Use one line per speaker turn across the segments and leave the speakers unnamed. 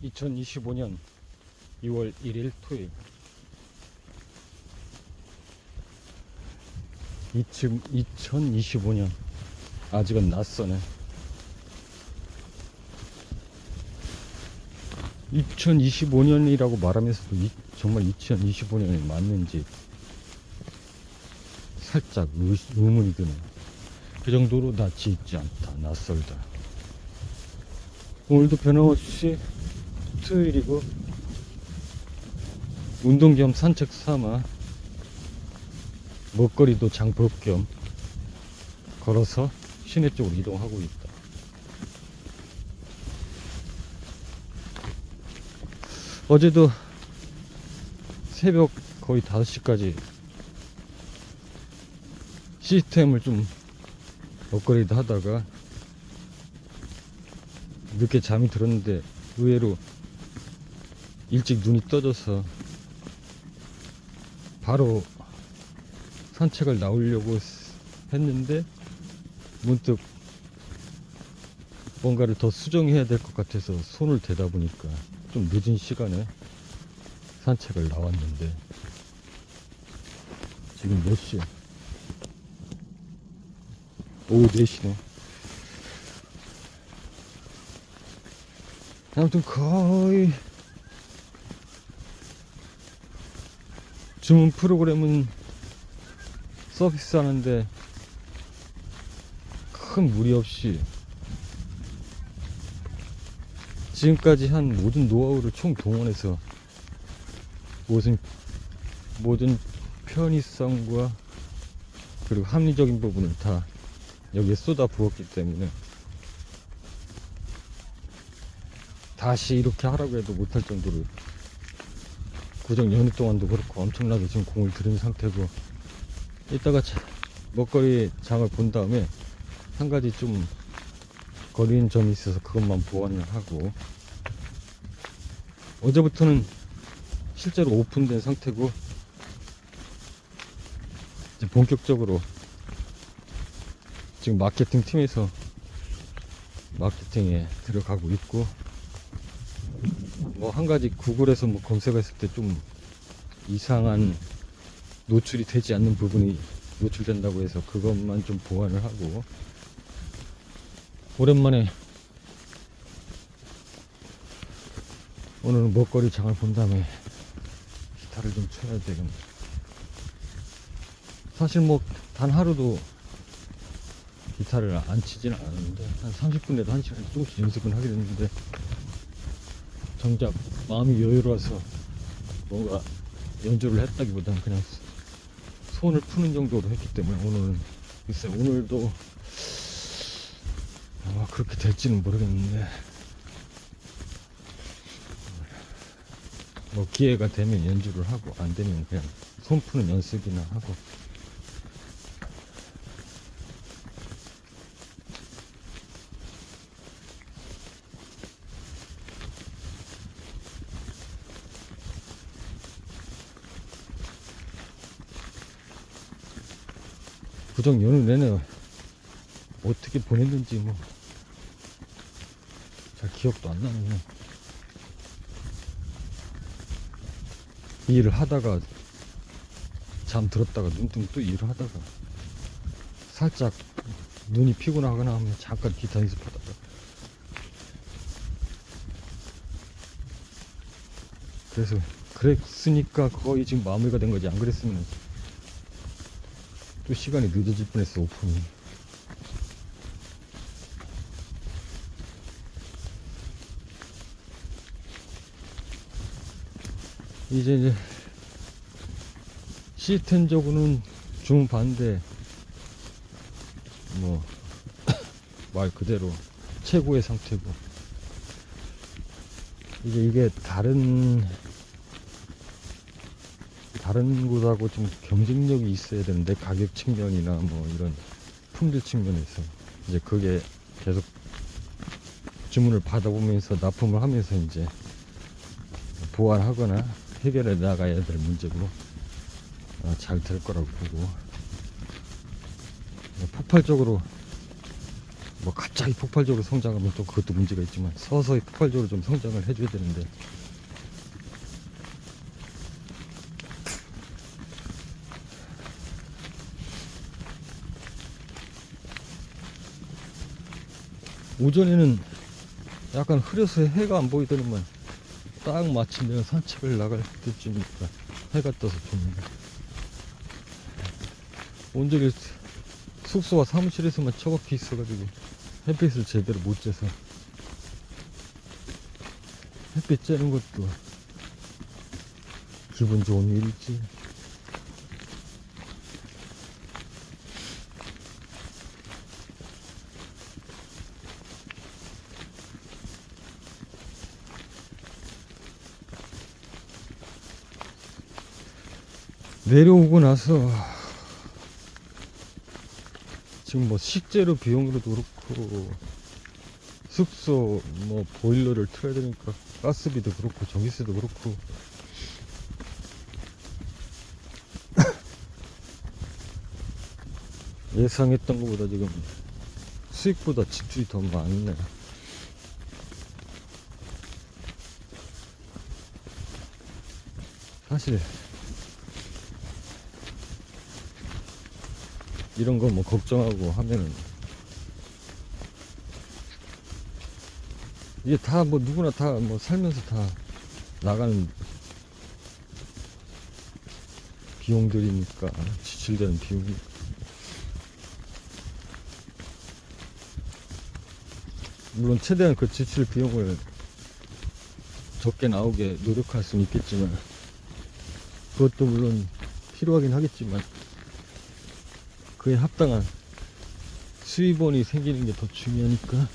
2025년 2월 1일 토요일. 2025년 아직은 낯서네. 2025년이라고 말하면서도 정말 2025년이 맞는지 살짝 의문이 드네. 그 정도로 낯이 있지 않다. 낯설다. 오늘도 변함없이 토요일이고 운동 겸 산책 삼아 먹거리도 장 볼 겸 걸어서 시내 쪽으로 이동하고 있다. 어제도 새벽 거의 5시까지 시스템을 좀 업그레이드 하다가 늦게 잠이 들었는데 의외로 일찍 눈이 떠져서 바로 산책을 나오려고 했는데 문득 뭔가를 더 수정해야 될 것 같아서 손을 대다 보니까 좀 늦은 시간에 산책을 나왔는데 지금 몇 시야? 오후 4시네. 아무튼 거의 주문 프로그램은 서비스 하는데 큰 무리 없이 지금까지 한 모든 노하우를 총 동원해서 모든 편의성과 그리고 합리적인 부분을 다 여기에 쏟아 부었기 때문에 다시 이렇게 하라고 해도 못할 정도로 구정 연휴 동안도 그렇고 엄청나게 지금 공을 들인 상태고, 이따가 먹거리 장을 본 다음에 한 가지 좀 거리는 점이 있어서 그것만 보완을 하고, 어제부터는 실제로 오픈된 상태고 이제 본격적으로 지금 마케팅 팀에서 마케팅에 들어가고 있고, 뭐 한 가지 구글에서 뭐 검색했을 때 좀 이상한 노출이 되지 않는 부분이 노출된다고 해서 그것만 좀 보완을 하고, 오랜만에 오늘은 먹거리 장을 본 다음에 기타를 좀 쳐야 되겠네. 사실 뭐 단 하루도 기타를 안 치지는 않았는데 한 30분에도 1시간 조금씩 연습은 하게 됐는데, 정작 마음이 여유로워서 뭔가 연주를 했다기보다는 그냥 손을 푸는 정도로 했기 때문에 오늘은 글쎄 오늘도 아마 그렇게 될지는 모르겠는데, 뭐 기회가 되면 연주를 하고 안 되면 그냥 손 푸는 연습이나 하고. 구정 연휴 내내 어떻게 보냈는지 뭐 잘 기억도 안 나네요. 일을 하다가 잠 들었다가 눈 뜨면 또 일을 하다가 살짝 눈이 피곤하거나 하면 잠깐 기타 연습하다가, 그래서 그랬으니까 거의 지금 마무리가 된 거지. 안 그랬으면 또 시간이 늦어질 뻔했어, 오픈이. 이제 시스템적으로는 주문 받는데 뭐 말 그대로 최고의 상태고, 이제 이게 다른 곳하고 좀 경쟁력이 있어야 되는데, 가격 측면이나 뭐 이런 품질 측면에서 이제 그게 계속 주문을 받아보면서 납품을 하면서 이제 보완하거나 해결해 나가야 될 문제고, 잘 될 거라고 보고, 폭발적으로 뭐 갑자기 폭발적으로 성장하면 또 그것도 문제가 있지만 서서히 폭발적으로 좀 성장을 해줘야 되는데 오전에는 약간 흐려서 해가 안 보이더니만 딱 마침 내가 산책을 나갈 때쯤이니까 해가 떠서 좋네. 온종일 숙소와 사무실에서만 처박혀 있어가지고 햇빛을 제대로 못 쬐서 햇빛 쬐는 것도 기분 좋은 일이지. 내려오고 나서 지금 뭐 식재료 비용으로도 그렇고 숙소 뭐 보일러를 틀어야 되니까 가스비도 그렇고 전기세도 그렇고 예상했던 것보다 지금 수익보다 지출이 더 많네. 사실 이런 거 뭐 걱정하고 하면은 이게 다 뭐 누구나 다 뭐 살면서 다 나가는 비용들이니까 지출되는 비용이 물론 최대한 그 지출 비용을 적게 나오게 노력할 수는 있겠지만 그것도 물론 필요하긴 하겠지만 그에 합당한 수입원이 생기는 게 더 중요하니까.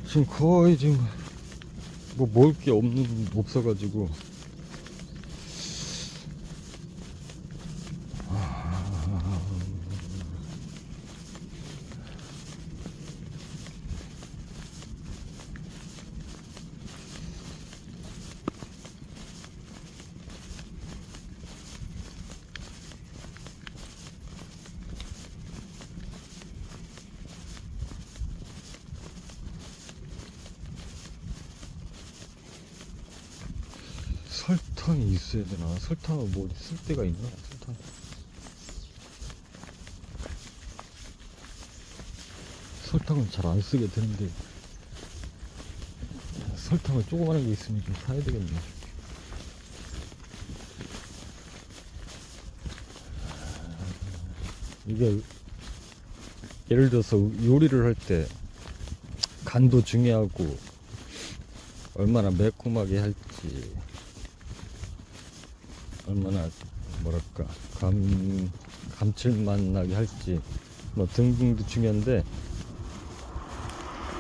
지금 거의 지금 뭐 먹을 게 없어가지고 설탕이 있어야 되나? 설탕은 뭐 쓸 데가 있나? 설탕은 잘 안 쓰게 되는데 설탕을 조그마한 게 있으면 좀 사야 되겠네. 이게 예를 들어서 요리를 할 때 간도 중요하고 얼마나 매콤하게 할지 얼마나 뭐랄까 감칠맛 나게 할지 뭐 등등도 중요한데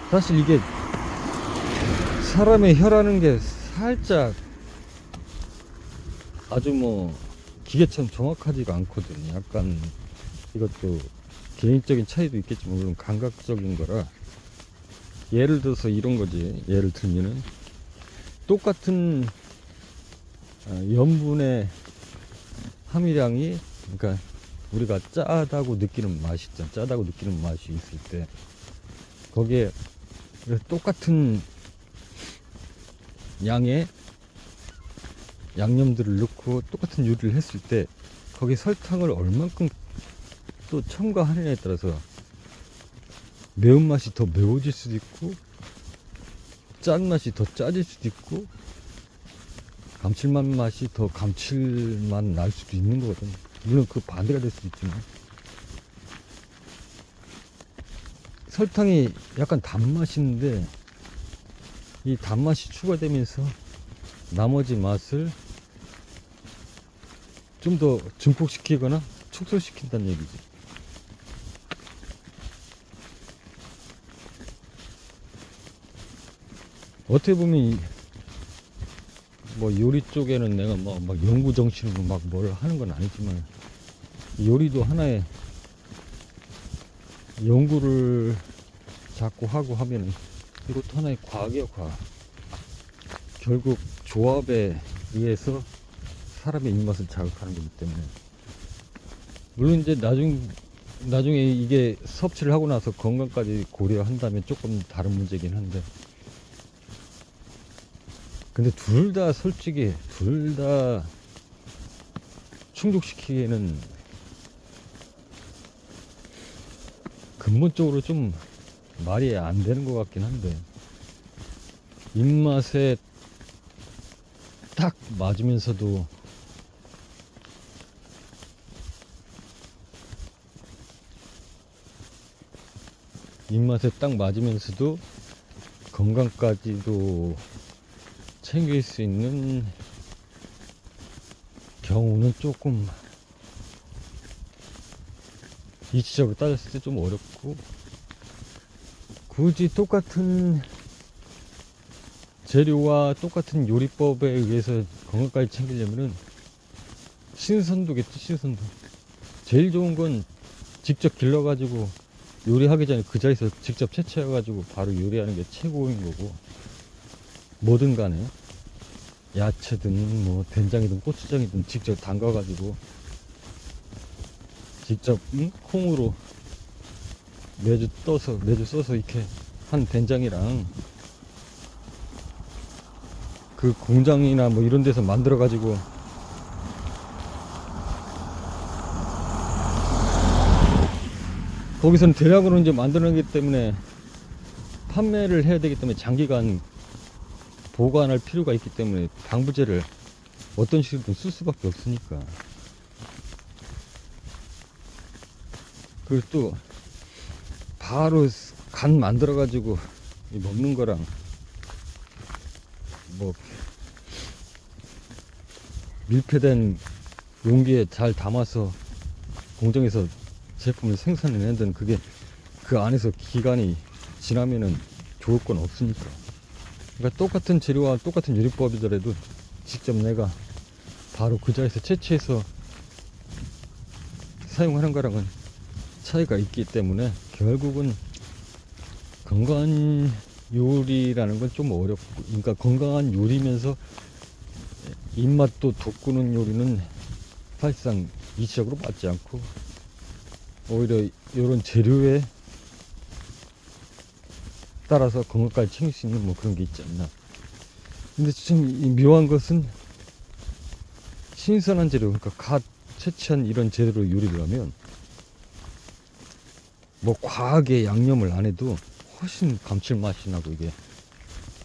사실 이게 사람의 혀라는 게 살짝 아주 뭐 기계처럼 정확하지가 않거든요. 약간 이것도 개인적인 차이도 있겠지만 물론 감각적인 거라 예를 들어서 이런 거지. 예를 들면은 똑같은 염분의 함유량이 그러니까 우리가 짜다고 느끼는 맛이 있잖아. 짜다고 느끼는 맛이 있을 때 거기에 똑같은 양의 양념들을 넣고 똑같은 요리를 했을 때 거기에 설탕을 얼만큼 또 첨가하느냐에 따라서 매운맛이 더 매워질 수도 있고 짠맛이 더 짜질 수도 있고 감칠맛 맛이 더 감칠맛 날 수도 있는 거거든. 물론 그 반대가 될 수도 있지만 설탕이 약간 단맛인데 이 단맛이 추가되면서 나머지 맛을 좀 더 증폭시키거나 축소시킨다는 얘기지. 어떻게 보면 뭐 요리 쪽에는 내가 막 연구 정신으로 막 뭘 하는 건 아니지만 요리도 하나의 연구를 자꾸 하고 하면은 이것도 하나의 과학이야, 과학. 결국 조합에 의해서 사람의 입맛을 자극하는 거기 때문에. 물론 이제 나중에 이게 섭취를 하고 나서 건강까지 고려한다면 조금 다른 문제긴 한데, 근데 둘 다 솔직히 둘 다 충족시키기에는 근본적으로 좀 말이 안 되는 것 같긴 한데, 입맛에 딱 맞으면서도 건강까지도 챙길 수 있는 경우는 조금 이치적으로 따졌을 때 좀 어렵고, 굳이 똑같은 재료와 똑같은 요리법에 의해서 건강까지 챙기려면은 신선도겠지, 신선도. 제일 좋은 건 직접 길러가지고 요리하기 전에 그 자리에서 직접 채취해가지고 바로 요리하는 게 최고인 거고, 뭐든 간에 야채든 뭐 된장이든 고추장이든 직접 담가가지고 직접 콩으로 매주 써서 이렇게 한 된장이랑 그 공장이나 뭐 이런 데서 만들어 가지고 거기서는 대량으로 이제 만들어내기 때문에 판매를 해야 되기 때문에 장기간 보관할 필요가 있기 때문에 방부제를 어떤 식으로든 쓸 수밖에 없으니까. 그리고 또 바로 간 만들어 가지고 먹는 거랑 뭐 밀폐된 용기에 잘 담아서 공장에서 제품을 생산해낸 데는 그게 그 안에서 기간이 지나면은 좋을 건 없으니까. 그러니까 똑같은 재료와 똑같은 요리법이더라도 직접 내가 바로 그 자리에서 채취해서 사용하는 거랑은 차이가 있기 때문에 결국은 건강한 요리라는 건 좀 어렵고, 그러니까 건강한 요리면서 입맛도 돋구는 요리는 사실상 이치적으로 맞지 않고, 오히려 이런 재료에 따라서 건강까지 챙길 수 있는 뭐 그런 게 있지 않나. 근데 참 이 묘한 것은 신선한 재료, 그러니까 갓 채취한 이런 재료로 요리를 하면 뭐 과하게 양념을 안 해도 훨씬 감칠맛이 나고 이게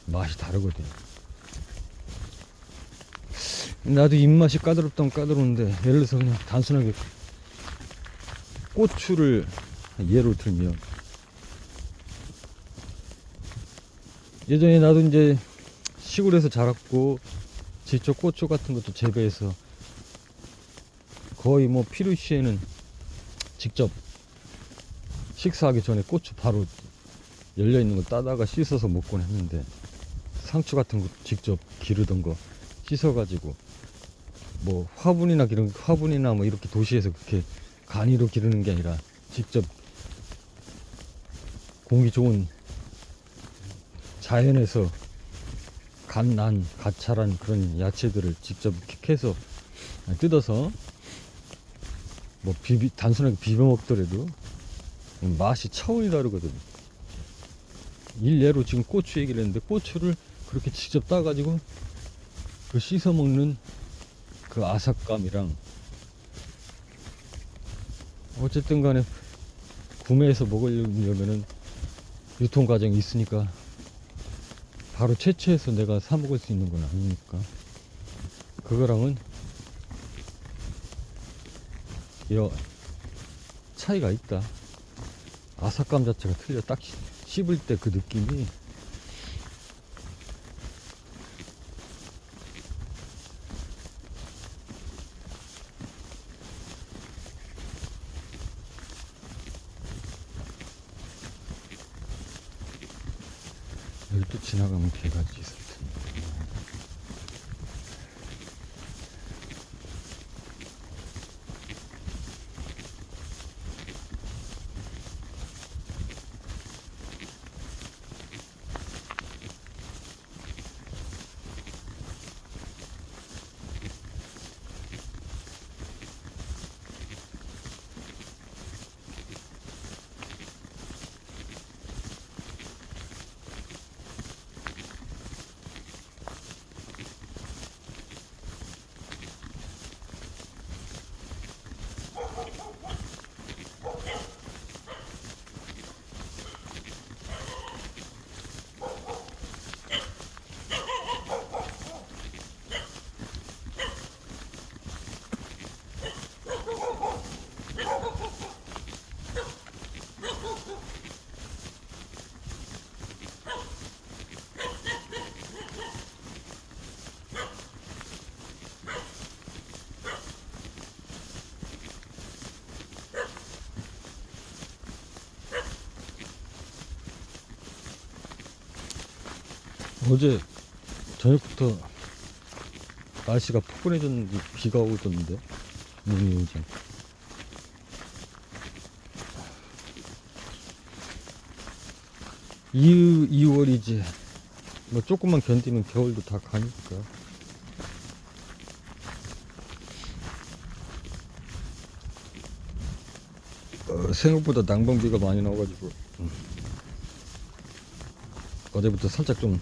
맛이 다르거든. 나도 입맛이 까다롭다면 까다로운데, 예를 들어서 그냥 단순하게 고추를 예로 들면, 예전에 나도 이제 시골에서 자랐고 직접 고추 같은 것도 재배해서 거의 뭐 필요시에는 직접 식사하기 전에 고추 바로 열려있는 거 따다가 씻어서 먹곤 했는데, 상추 같은 거 직접 기르던 거 씻어가지고 뭐 화분이나 뭐 이렇게 도시에서 그렇게 간이로 기르는 게 아니라 직접 공기 좋은 자연에서 갓 자란 그런 야채들을 직접 이렇게 캐서 뜯어서 뭐 단순하게 비벼 먹더라도 맛이 차원이 다르거든. 일례로 지금 고추 얘기를 했는데, 고추를 그렇게 직접 따가지고 그 씻어 먹는 그 아삭감이랑, 어쨌든 간에 구매해서 먹으려면은 유통 과정이 있으니까 바로 채취해서 내가 사 먹을 수 있는 건 아니니까, 그거랑은 이런 차이가 있다. 아삭감 자체가 틀려. 딱 씹을 때 그 느낌이. 여기 또 지나가면 개가지 있을 텐데. 어제 저녁부터 날씨가 포근해졌는데 비가 오던데. 눈이 오지. 2월이지. 뭐 조금만 견디면 겨울도 다 가니까. 생각보다 난방비가 많이 나와가지고 어제부터 살짝 좀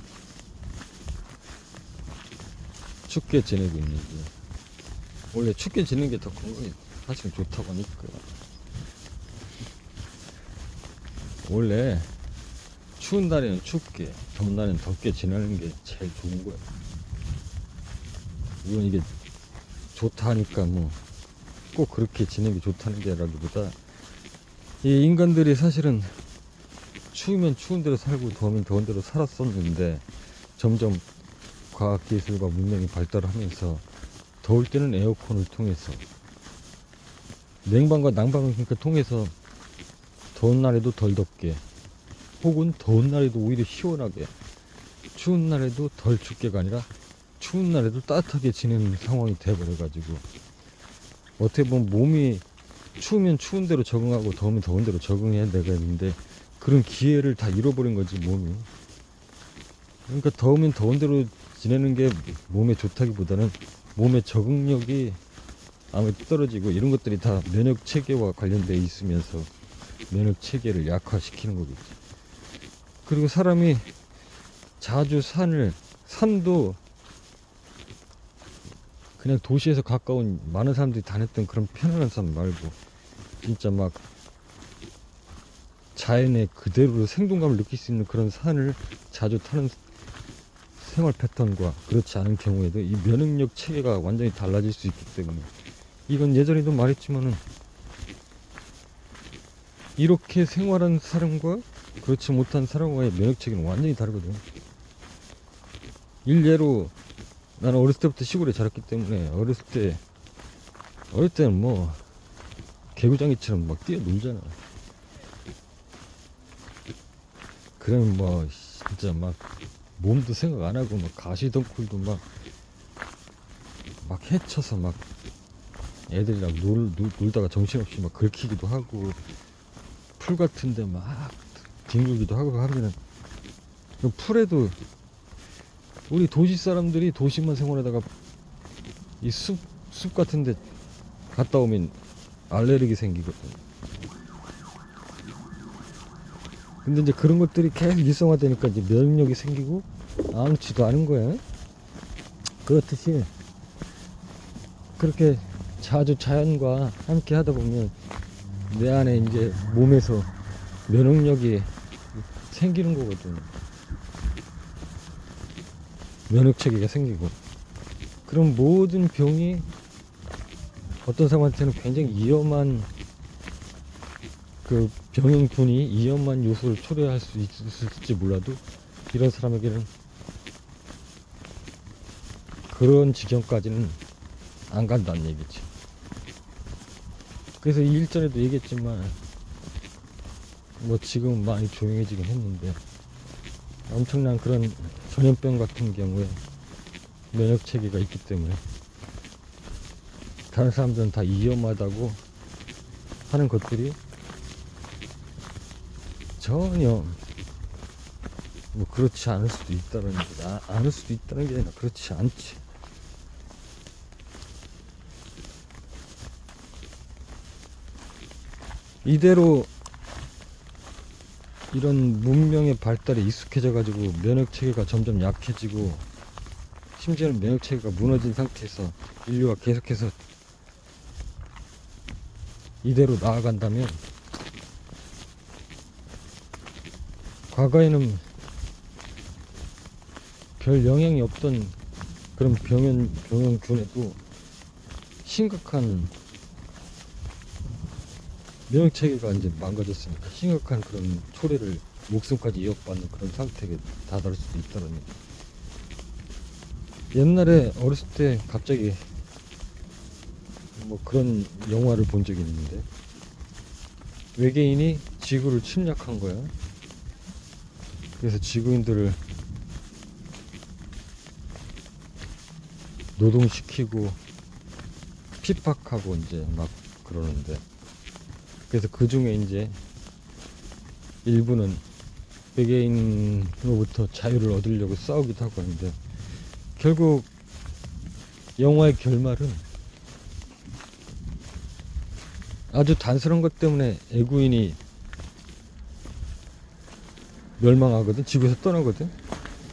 춥게 지내고 있는데, 원래 춥게 지내는 게 더 건강에 사실 좋다고 하니까. 원래 추운 날에는 춥게, 더운 날에는 덥게 지내는 게 제일 좋은 거야. 이건 이게 좋다 하니까 뭐 꼭 그렇게 지내는 게 좋다는 게 라기보다, 이 인간들이 사실은 추우면 추운 대로 살고 더우면 더운 대로 살았었는데, 점점 과학기술과 문명이 발달하면서 더울 때는 에어컨을 통해서, 냉방과 난방을 그러니까 통해서 더운 날에도 덜 덥게, 혹은 더운 날에도 오히려 시원하게, 추운 날에도 덜 춥게가 아니라 추운 날에도 따뜻하게 지내는 상황이 돼버려가지고, 어떻게 보면 몸이 추우면 추운 대로 적응하고 더우면 더운 대로 적응해야 되겠는데, 그런 기회를 다 잃어버린 거지 몸이. 그러니까 더우면 더운 대로 지내는 게 몸에 좋다기보다는 몸의 적응력이 아무래도 떨어지고, 이런 것들이 다 면역 체계와 관련돼 있으면서 면역 체계를 약화시키는 거겠지. 그리고 사람이 자주 산도 그냥 도시에서 가까운 많은 사람들이 다녔던 그런 편안한 산 말고, 진짜 막 자연의 그대로 생동감을 느낄 수 있는 그런 산을 자주 타는 생활 패턴과, 그렇지 않은 경우에도 이 면역력 체계가 완전히 달라질 수 있기 때문에, 이건 예전에도 말했지만은, 이렇게 생활한 사람과 그렇지 못한 사람과의 면역 체계는 완전히 다르거든. 일례로 나는 어렸을 때부터 시골에 자랐기 때문에, 어렸을 때는 뭐 개구장이처럼 막 뛰어놀잖아. 그러면 뭐 진짜 막 몸도 생각 안 하고 막 가시덩굴도 막 헤쳐서 막 애들이랑 놀다가 정신없이 막 긁히기도 하고, 풀 같은데 막 뒹굴기도 하고 하면은, 그 풀에도 우리 도시 사람들이 도시만 생활하다가 이 숲 같은데 갔다 오면 알레르기 생기거든. 근데 이제 그런 것들이 계속 일상화되니까 이제 면역력이 생기고 아무렇지도 않은 거야. 그렇듯이 그렇게 자주 자연과 함께 하다 보면 내 안에 이제 몸에서 면역력이 생기는 거거든. 면역체계가 생기고, 그럼 모든 병이 어떤 사람한테는 굉장히 위험한 그 병영균이 위험한 요소를 초래할 수 있을지 몰라도 이런 사람에게는 그런 지경까지는 안 간다는 얘기지. 그래서 일전에도 얘기했지만 뭐 지금 많이 조용해지긴 했는데 엄청난 그런 전염병 같은 경우에 면역 체계가 있기 때문에 다른 사람들은 다 위험하다고 하는 것들이 전혀 뭐 그렇지 않을 수도 있다는 게 않을 수도 있다는 게 아니라 그렇지 않지. 이대로 이런 문명의 발달에 익숙해져 가지고 면역 체계가 점점 약해지고 심지어는 면역 체계가 무너진 상태에서 인류가 계속해서 이대로 나아간다면 과거에는 별 영향이 없던 그런 병원균에도 심각한 면역 체계가 이제 망가졌으니까 심각한 그런 초래를 목숨까지 이어받는 그런 상태에 다다를 수도 있다는 얘기. 옛날에 어렸을 때 갑자기 뭐 그런 영화를 본 적이 있는데 외계인이 지구를 침략한 거야. 그래서 지구인들을 노동시키고 핍박하고 이제 막 그러는데, 그래서 그 중에 이제 일부는 외계인으로부터 자유를 얻으려고 싸우기도 하고 하는데, 결국 영화의 결말은 아주 단순한 것 때문에 애구인이 멸망하거든. 지구에서 떠나거든.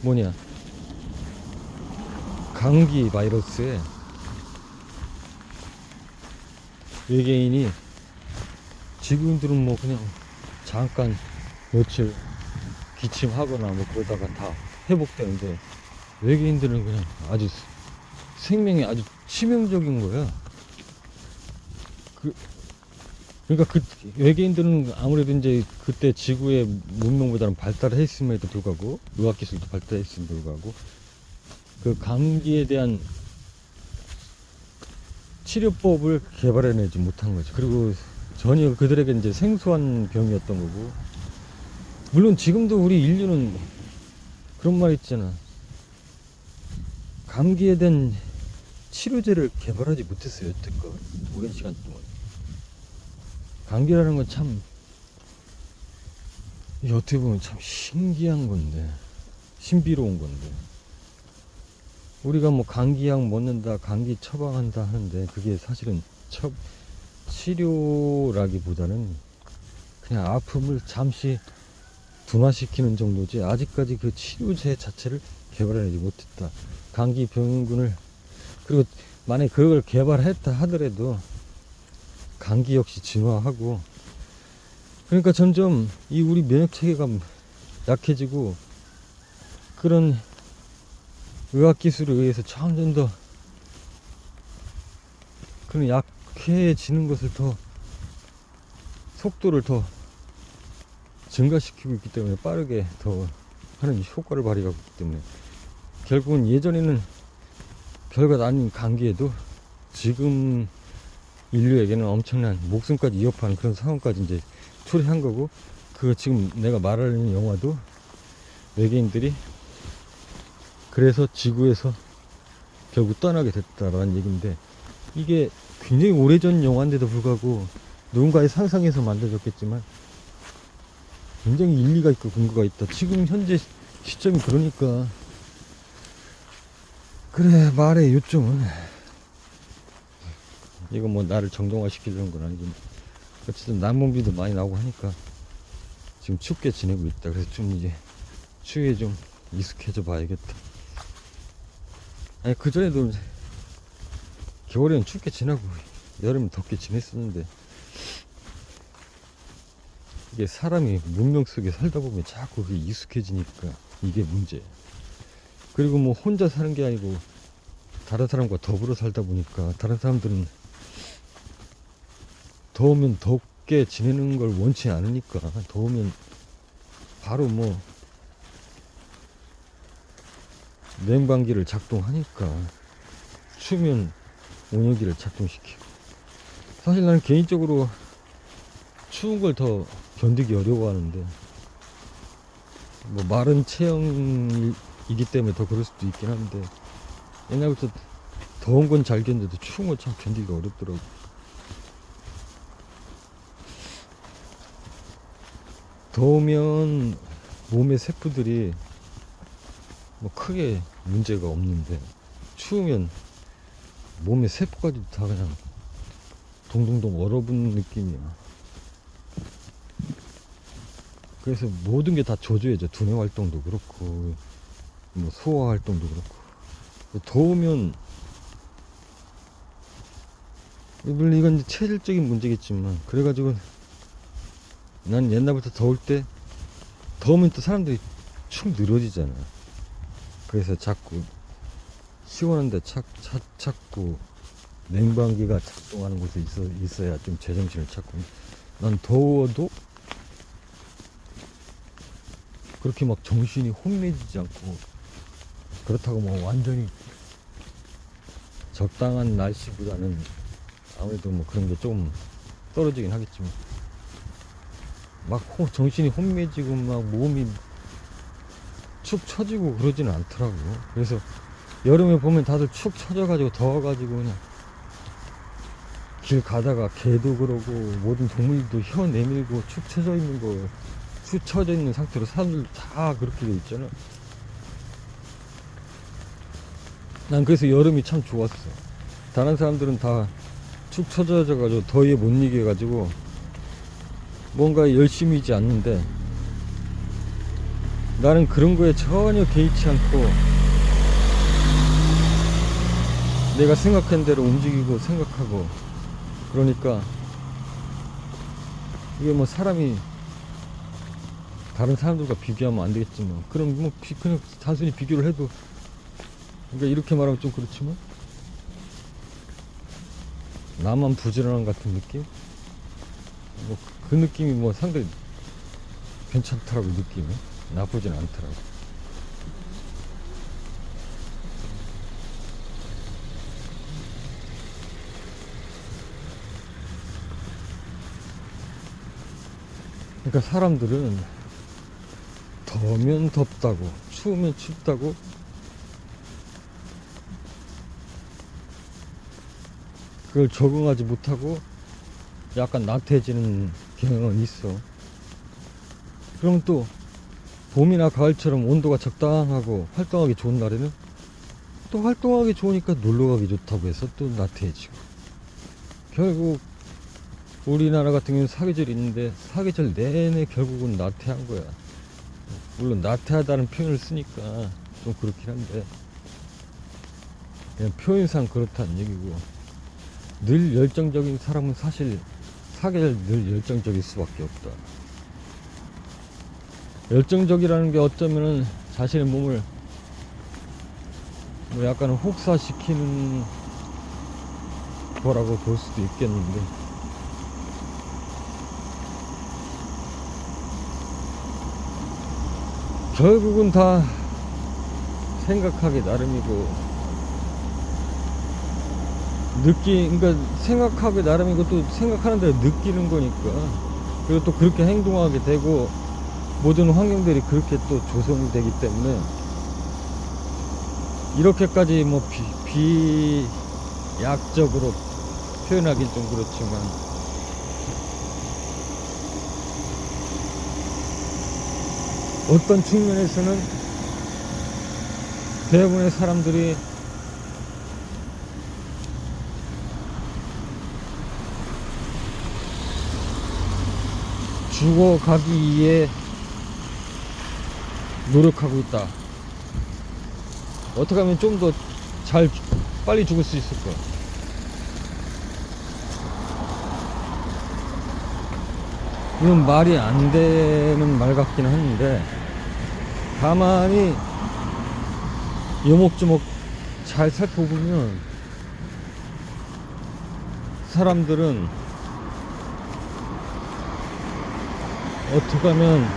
뭐냐, 감기 바이러스에 외계인이, 지구인들은 뭐 그냥 잠깐 며칠 기침하거나 뭐 그러다가 다 회복되는데, 외계인들은 그냥 아주 생명이 아주 치명적인 거야. 그러니까 그 외계인들은 아무래도 이제 그때 지구의 문명보다는 발달했음에도 불구하고, 의학기술도 발달했음에도 불구하고 그 감기에 대한 치료법을 개발해내지 못한 거죠. 그리고 전혀 그들에게 이제 생소한 병이었던 거고, 물론 지금도 우리 인류는 그런 말 있잖아. 감기에 대한 치료제를 개발하지 못했어요, 여태껏 오랜 시간 동안. 감기라는 건 참, 어떻게 보면 참 신기한 건데, 신비로운 건데, 우리가 뭐 감기약 먹는다, 감기 처방한다 하는데, 그게 사실은 치료라기보다는 그냥 아픔을 잠시 둔화시키는 정도지, 아직까지 그 치료제 자체를 개발해내지 못했다. 감기 병균을, 그리고 만약에 그걸 개발했다 하더라도 감기 역시 진화하고, 그러니까 점점 이 우리 면역 체계가 약해지고, 그런 의학 기술에 의해서 점점 더 그런 약해지는 것을 더 속도를 더 증가시키고 있기 때문에, 빠르게 더 하는 효과를 발휘하고 있기 때문에, 결국은 예전에는 별것 아닌 감기에도 지금 인류에게는 엄청난 목숨까지 위협하는 그런 상황까지 이제 초래한 거고, 그 지금 내가 말하는 영화도 외계인들이 그래서 지구에서 결국 떠나게 됐다라는 얘기인데, 이게 굉장히 오래전 영화인데도 불구하고 누군가의 상상에서 만들어졌겠지만 굉장히 일리가 있고 근거가 있다. 지금 현재 시점이 그러니까, 그래 말해 요점은, 이거 뭐 나를 정정화 시키려는 건 아니지만 어쨌든 난방비도 많이 나오고 하니까 지금 춥게 지내고 있다. 그래서 좀 이제 추위에 좀 익숙해져 봐야겠다. 아니 그전에도 겨울에는 춥게 지나고 여름은 덥게 지냈었는데, 이게 사람이 문명 속에 살다 보면 자꾸 그게 익숙해지니까 이게 문제야. 그리고 뭐 혼자 사는 게 아니고 다른 사람과 더불어 살다 보니까, 다른 사람들은 더우면 덥게 지내는 걸 원치 않으니까. 더우면 바로 뭐 냉방기를 작동하니까, 추우면 온열기를 작동시키고. 사실 나는 개인적으로 추운 걸 더 견디기 어려워하는데, 뭐 마른 체형이기 때문에 더 그럴 수도 있긴 한데, 옛날부터 더운 건 잘 견뎌도 추운 건 참 견디기가 어렵더라고. 더우면 몸의 세포들이 뭐 크게 문제가 없는데, 추우면 몸의 세포까지 다 그냥 동동동 얼어붙는 느낌이야. 그래서 모든 게 다 저조해져. 두뇌 활동도 그렇고, 뭐 소화 활동도 그렇고. 더우면, 물론 이건 체질적인 문제겠지만, 그래가지고 난 옛날부터 더울 때, 더우면 또 사람들이 축 늘어지잖아. 그래서 자꾸 시원한데 찾고 냉방기가 작동하는 곳에 있어야 좀 제정신을 찾고. 난 더워도 그렇게 막 정신이 혼미해지지 않고, 그렇다고 뭐 완전히 적당한 날씨보다는 아무래도 뭐 그런 게 좀 떨어지긴 하겠지만, 막 정신이 혼미해지고 막 몸이 축 처지고 그러지는 않더라고요. 그래서 여름에 보면 다들 축 처져가지고 더워가지고 그냥 길 가다가 개도 그러고 모든 동물도 혀 내밀고 축 처져 있는 거, 축 처져 있는 상태로 사람들 다 그렇게 돼 있잖아. 난 그래서 여름이 참 좋았어. 다른 사람들은 다 축 처져가지고 더위에 못 이겨가지고 뭔가 열심히지 않는데, 나는 그런 거에 전혀 개의치 않고 내가 생각한 대로 움직이고 생각하고. 그러니까 이게 뭐 사람이 다른 사람들과 비교하면 안 되겠지만, 그럼 뭐 그냥 단순히 비교를 해도, 그러니까 이렇게 말하면 좀 그렇지만 나만 부지런한 같은 느낌? 뭐 그 느낌이 뭐 상당히 괜찮더라고. 느낌이 나쁘진 않더라고. 그러니까 사람들은 더우면 덥다고, 추우면 춥다고, 그걸 적응하지 못하고 약간 나태해지는 경향은 있어. 그럼 또 봄이나 가을처럼 온도가 적당하고 활동하기 좋은 날에는 또 활동하기 좋으니까 놀러가기 좋다고 해서 또 나태해지고. 결국 우리나라 같은 경우는 사계절이 있는데 사계절 내내 결국은 나태한 거야. 물론 나태하다는 표현을 쓰니까 좀 그렇긴 한데, 그냥 표현상 그렇다는 얘기고, 늘 열정적인 사람은 사실 사계절 늘 열정적일 수밖에 없다. 열정적이라는 게 어쩌면은 자신의 몸을 뭐 약간 혹사시키는 거라고 볼 수도 있겠는데, 결국은 다 생각하기 나름이고, 그러니까 생각하기 나름이고, 또 생각하는 대로 느끼는 거니까. 그리고 또 그렇게 행동하게 되고, 모든 환경들이 그렇게 또 조성이 되기 때문에, 이렇게까지 뭐 비약적으로 표현하긴 좀 그렇지만, 어떤 측면에서는 대부분의 사람들이 죽어가기 위해 노력하고 있다. 어떻게 하면 좀 더 빨리 죽을 수 있을까? 이건 말이 안 되는 말 같긴 한데, 가만히 요목조목 잘 살펴보면 사람들은 어떻게 하면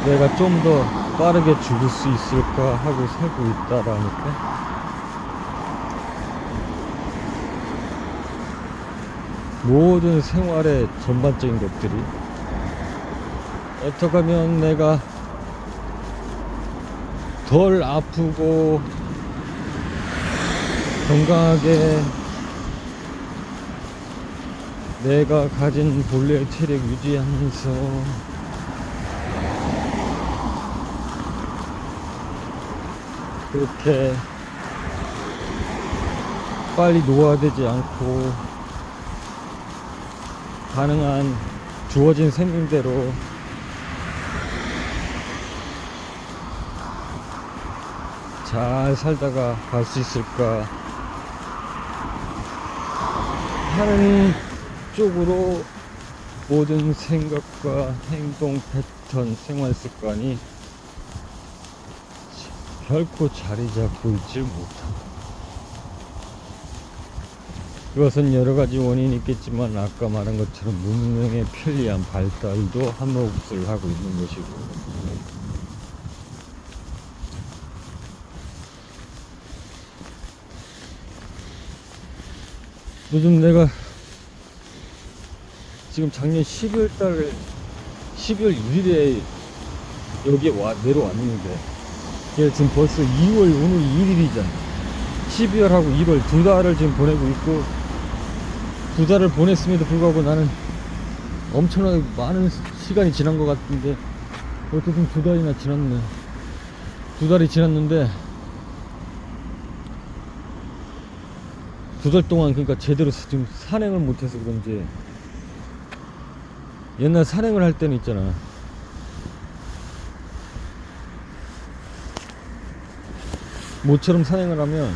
내가 좀 더 빠르게 죽을 수 있을까 하고 살고 있다라니까. 모든 생활의 전반적인 것들이 어떻게 하면 내가 덜 아프고 건강하게 내가 가진 본래의 체력 유지하면서 그렇게 빨리 노화되지 않고 가능한 주어진 생명대로 잘 살다가 갈 수 있을까 하는 쪽으로 모든 생각과 행동 패턴, 생활 습관이 결코 자리 잡고 있질 못하고, 그것은 여러 가지 원인이 있겠지만 아까 말한 것처럼 문명의 편리한 발달도 한 몫을 하고 있는 것이고, 요즘 내가 지금 작년 12월 1일에 여기에 내려왔는데 이게 지금 벌써 2월 오늘 1일이잖아. 12월하고 1월 두 달을 지금 보내고 있고, 두 달을 보냈음에도 불구하고 나는 엄청나게 많은 시간이 지난 것 같은데 어쨌든 두 달이나 지났네. 두 달이 지났는데 두 달 동안 그러니까 제대로 지금 산행을 못해서 그런지, 옛날 산행을 할 때는 있잖아, 모처럼 산행을 하면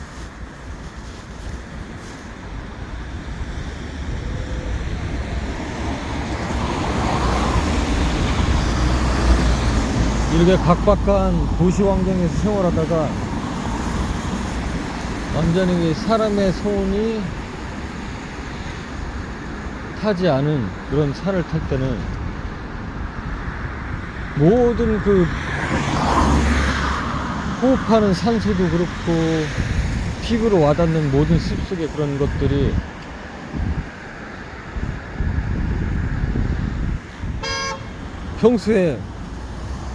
이렇게 각박한 도시 환경에서 생활하다가 완전히 사람의 손이 타지 않은 그런 산을 탈 때는 모든 그 호흡하는 산소도 그렇고 피부로 와닿는 모든 습속의 그런 것들이 평소에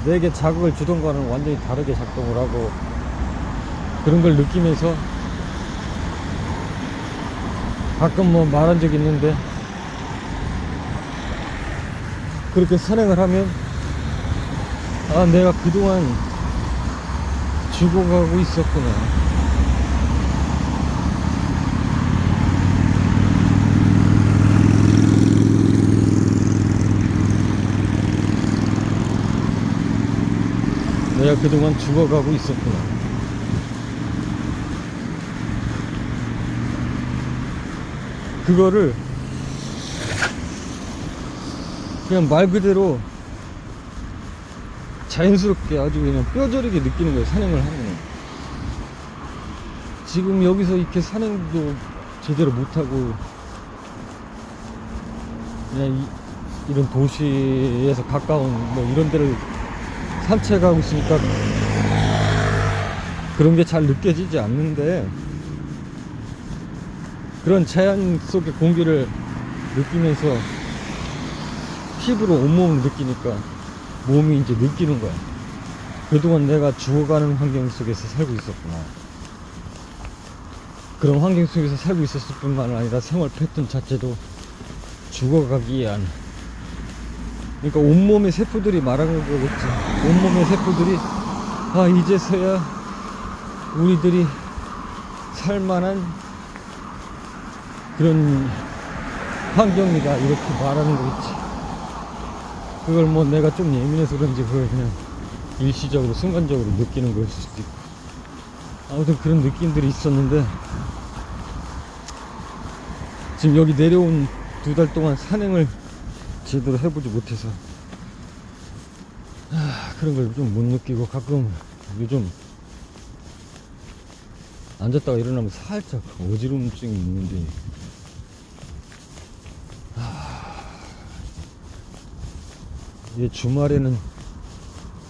내게 자극을 주던 거는 완전히 다르게 작동을 하고, 그런 걸 느끼면서 가끔 뭐 말한 적이 있는데, 그렇게 산행을 하면 아, 내가 그동안 죽어가고 있었구나, 내가 그동안 죽어가고 있었구나. 그거를 그냥 말 그대로 자연스럽게 아주 그냥 뼈저리게 느끼는 거예요, 산행을 하면. 지금 여기서 이렇게 산행도 제대로 못하고 그냥 이런 도시에서 가까운 뭐 이런 데를 산책하고 있으니까 그런 게 잘 느껴지지 않는데, 그런 자연 속의 공기를 느끼면서 피부로 온몸을 느끼니까 몸이 이제 느끼는 거야. 그동안 내가 죽어가는 환경 속에서 살고 있었구나. 그런 환경 속에서 살고 있었을 뿐만 아니라 생활 패턴 자체도 죽어가기 위한, 그러니까 온몸의 세포들이 말하는 거겠지. 온몸의 세포들이 아, 이제서야 우리들이 살만한 그런 환경이다, 이렇게 말하는 거겠지. 그걸 뭐 내가 좀 예민해서 그런지 그걸 그냥 일시적으로 순간적으로 느끼는 걸 수도 있고, 아무튼 그런 느낌들이 있었는데, 지금 여기 내려온 두 달 동안 산행을 제대로 해보지 못해서 그런 걸 좀 못 느끼고, 가끔 요즘 앉았다가 일어나면 살짝 어지러움증이 있는데, 이제 주말에는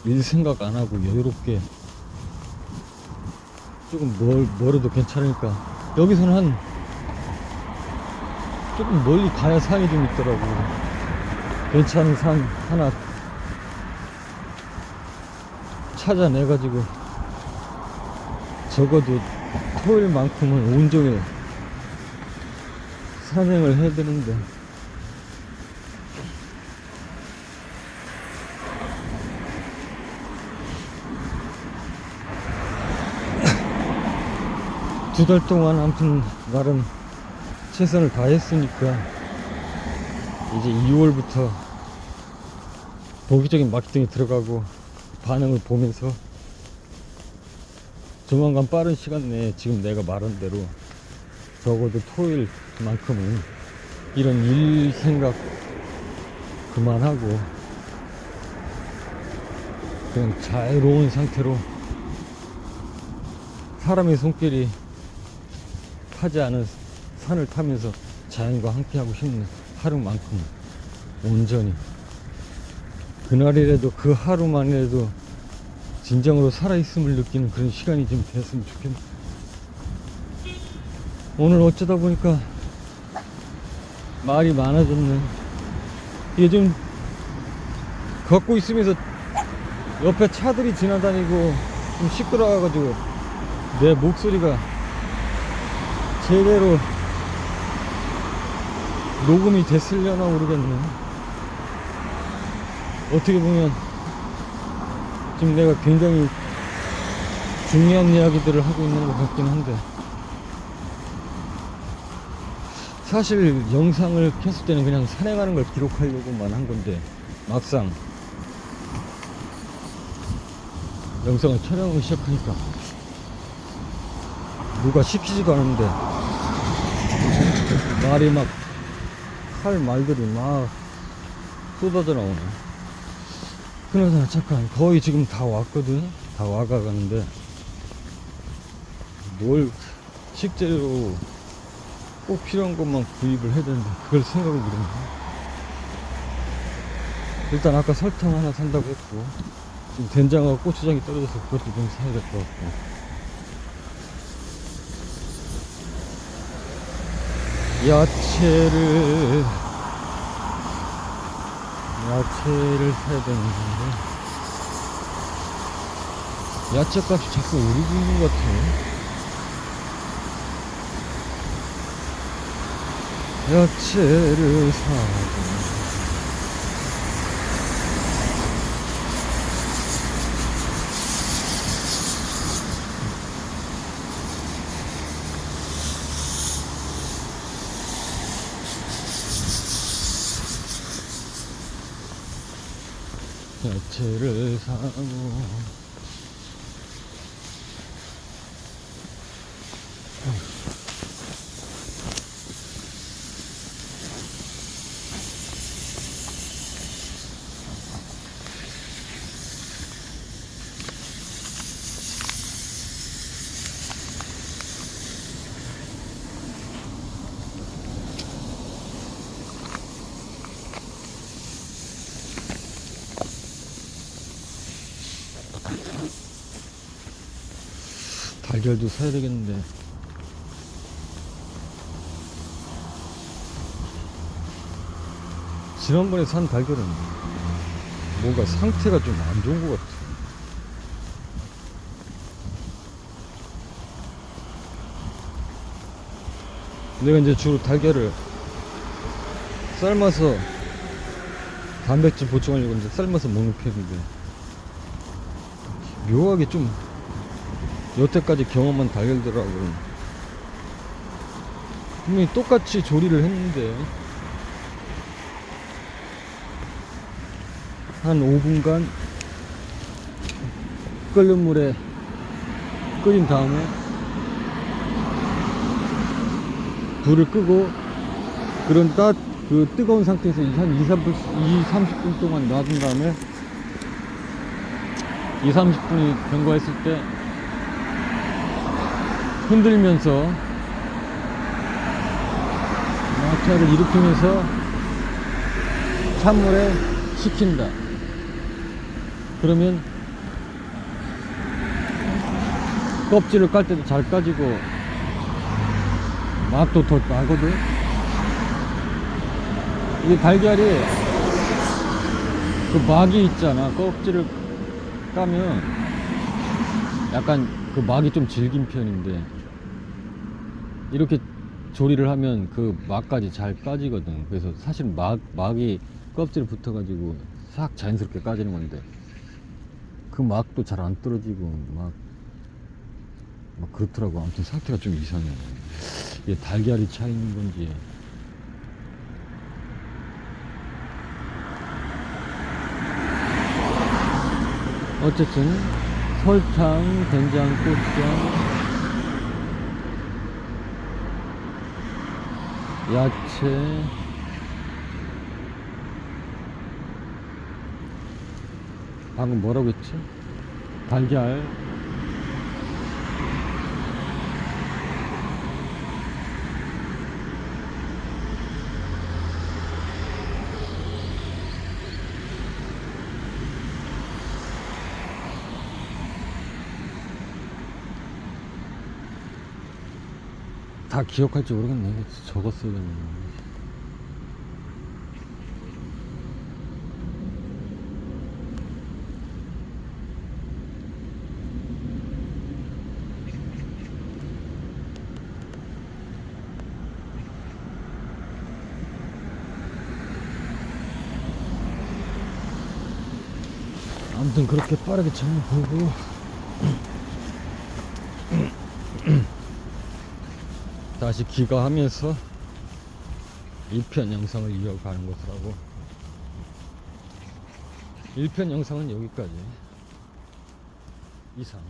일 생각 안 하고 여유롭게 조금 멀어도 괜찮으니까 여기서는 한 조금 멀리 가야 산이 좀 있더라고. 괜찮은 산 하나 찾아내가지고 적어도 토요일만큼은 온종일 산행을 해야 되는데 두 달 동안 아무튼 나름 최선을 다했으니까 이제 2월부터 본격적인 마케팅이 들어가고 반응을 보면서 조만간 빠른 시간 내에 지금 내가 말한 대로 적어도 토요일만큼은 이런 일 생각 그만하고 그냥 자유로운 상태로 사람의 손길이 타지 않은 산을 타면서 자연과 함께하고 싶는 하루만큼 온전히 그날이라도 그 하루만이라도 진정으로 살아있음을 느끼는 그런 시간이 좀 됐으면 좋겠네. 오늘 어쩌다 보니까 말이 많아졌네. 이게 좀 걷고 있으면서 옆에 차들이 지나다니고 좀 시끄러워가지고 내 목소리가 제대로 녹음이 됐으려나 모르겠네. 어떻게 보면 지금 내가 굉장히 중요한 이야기들을 하고 있는 것 같긴 한데 사실 영상을 켰을 때는 그냥 산행하는 걸 기록하려고만 한 건데 막상 영상을 촬영을 시작하니까 누가 시키지도 않은데 말이 막 할 말들이 막 쏟아져 나오네. 그나저나 잠깐 거의 지금 다 왔거든. 다 와가가는데 뭘 식재료 꼭 필요한 것만 구입을 해야 되는데 그걸 생각을 못했네. 일단 아까 설탕 하나 산다고 했고 지금 된장하고 고추장이 떨어져서 그것도 좀 사야 될 것 같고 야채를 사야 되는데 야채값이 자꾸 오르고 있는 것 같아. 야채를 사고 야채를 사고 달걀도 사야 되겠는데 지난번에 산 달걀은 뭔가 상태가 좀 안 좋은 것 같아. 내가 이제 주로 달걀을 삶아서 단백질 보충하려고 이제 삶아서 먹는 편인데 묘하게 좀 여태까지 경험한 달걀들하고는 분명히 똑같이 조리를 했는데 한 5분간 끓는 물에 끓인 다음에 불을 끄고 그런 그 뜨거운 상태에서 한 30분 동안 놔둔 다음에 30분이 경과했을 때 흔들면서 야채를 일으키면서 찬물에 식힌다. 그러면 껍질을 깔 때도 잘 까지고 맛도 더 나거든. 이 달걀이 그 막이 있잖아. 껍질을 까면 약간 그 막이 좀 질긴 편인데 이렇게 조리를 하면 그 막까지 잘 까지거든. 그래서 사실 막이 껍질에 붙어가지고 싹 자연스럽게 까지는 건데 그 막도 잘 안 떨어지고 막 그렇더라고. 아무튼 상태가 좀 이상해. 이게 달걀이 차 있는 건지. 어쨌든 설탕, 된장, 고추장, 야채, 방금 뭐라고 했지? 달걀, 다 기억할지 모르겠네. 적었어야 되는데. 아무튼 그렇게 빠르게 장 보고 다시 귀가하면서 1편 영상을 이어가는 것이라고. 1편 영상은 여기까지 이상.